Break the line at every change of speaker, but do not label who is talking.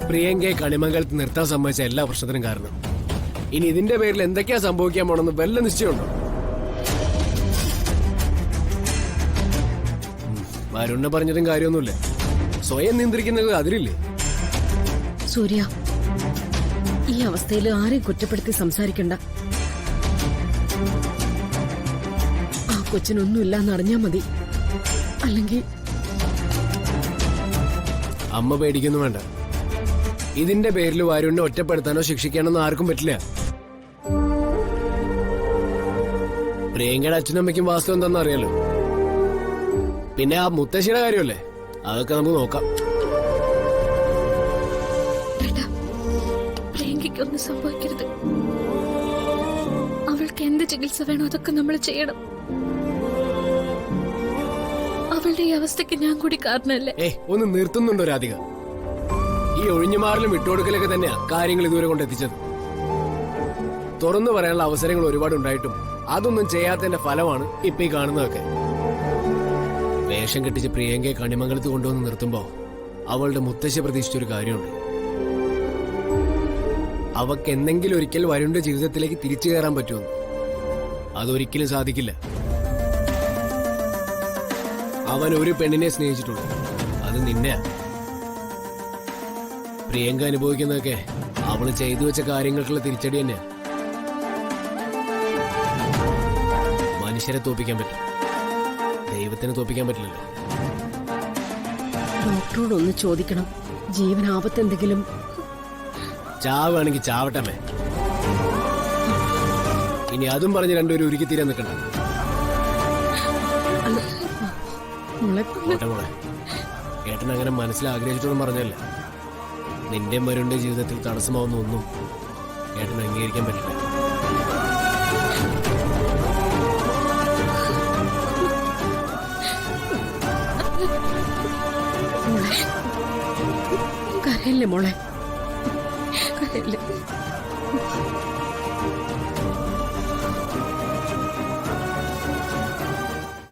പ്രിയങ്കയെ കണിമംഗലത്ത് നിർത്താൻ സമ്മതിച്ച എല്ലാ പ്രശ്നത്തിനും കാരണം. ഇനി ഇതിന്റെ പേരിൽ എന്തൊക്കെയാ സംഭവിക്കാൻ പോണെന്ന് വല്ല നിശ്ചയമുണ്ടോ? വരുണിനെ പറഞ്ഞിട്ടും കാര്യമൊന്നുമില്ല. സ്വയം നിയന്ത്രിക്കുന്നത് അതിരില്ലേ?
സൂര്യ, ഈ അവസ്ഥയിൽ ആരെയും കുറ്റപ്പെടുത്തി സംസാരിക്കണ്ട. ആ കൊച്ചിനൊന്നുമില്ലാന്ന് അറിഞ്ഞാ മതി. അല്ലെങ്കിൽ
അമ്മ പേടിക്കൊന്നും വേണ്ട. ഇതിന്റെ പേരിൽ വരുണിനെ ഒറ്റപ്പെടുത്താനോ ശിക്ഷിക്കാനോ ആർക്കും പറ്റില്ല. പ്രിയങ്കയുടെ അച്ഛനും അമ്മയ്ക്കും വാസ്തവം എന്താണെന്ന് അറിയാലോ. പിന്നെ ആ മുത്തശ്ശിയുടെ കാര്യമല്ലേ, അതൊക്കെ നമുക്ക് നോക്കാം.
പ്രിയങ്കയ്ക്കൊന്നും സംഭവിക്കരുത്. അവൾക്ക് എന്ത് ചികിത്സ വേണോ അതൊക്കെ നമ്മൾ ചെയ്യണം. അവളുടെ ഈ അവസ്ഥയ്ക്ക് ഞാൻ കൂടി കാരണല്ലേ?
ഒന്ന് നിർത്തുന്നുണ്ടോ രാധിക? ഈ ഒഴിഞ്ഞുമാറലും വിട്ടുകൊടുക്കലൊക്കെ തന്നെയാ കാര്യങ്ങൾ ഇതുവരെ കൊണ്ടെത്തിച്ചത്. തുറന്നു പറയാനുള്ള അവസരങ്ങൾ ഒരുപാട് ഉണ്ടായിട്ടും അതൊന്നും ചെയ്യാത്തതിന്റെ ഫലമാണ് ഇപ്പൊ ഈ കാണുന്നതൊക്കെ. വേഷം കെട്ടിച്ച് പ്രിയങ്കയെ കണിമംഗലത്ത് കൊണ്ടുവന്ന് നിർത്തുമ്പോ അവളുടെ മുത്തശ്ശി പ്രതീക്ഷിച്ചൊരു കാര്യമുണ്ട്. അവക്ക് എന്തെങ്കിലും ഒരിക്കൽ വരുണിന്റെ ജീവിതത്തിലേക്ക് തിരിച്ചു കയറാൻ പറ്റുമെന്ന്. അതൊരിക്കലും സാധിക്കില്ല. അവൻ ഒരു പെണ്ണിനെ സ്നേഹിച്ചിട്ടുള്ളൂ, അത് നിന്നെ. പ്രിയങ്ക അനുഭവിക്കുന്നതൊക്കെ അവള് ചെയ്തു വെച്ച കാര്യങ്ങൾക്കുള്ള തിരിച്ചടി തന്നെയാ. മനുഷ്യരെ തോപ്പിക്കാൻ പറ്റും, ദൈവത്തിനെ തോപ്പിക്കാൻ പറ്റില്ലല്ലോ.
ഡോക്ടറോടൊന്ന് ചോദിക്കണം, ജീവൻ ആപത്ത് എന്തെങ്കിലും.
ചാവാണെങ്കിൽ ചാവട്ടമേ. ഇനി അതും പറഞ്ഞ് രണ്ടുപേരും ഉരുക്കി തീരാൻ നിൽക്കണ്ട. മോളെ, ഏട്ടൻ അങ്ങനെ മനസ്സിൽ ആഗ്രഹിച്ചിട്ടൊന്നും പറഞ്ഞല്ല. നിന്റെ മരുന്റെ ജീവിതത്തിൽ തടസ്സമാവുന്ന ഒന്നും ഏട്ടൻ അംഗീകരിക്കാൻ പറ്റില്ല.
കരയല്ലേ മോളെ, കരയല്ലേ.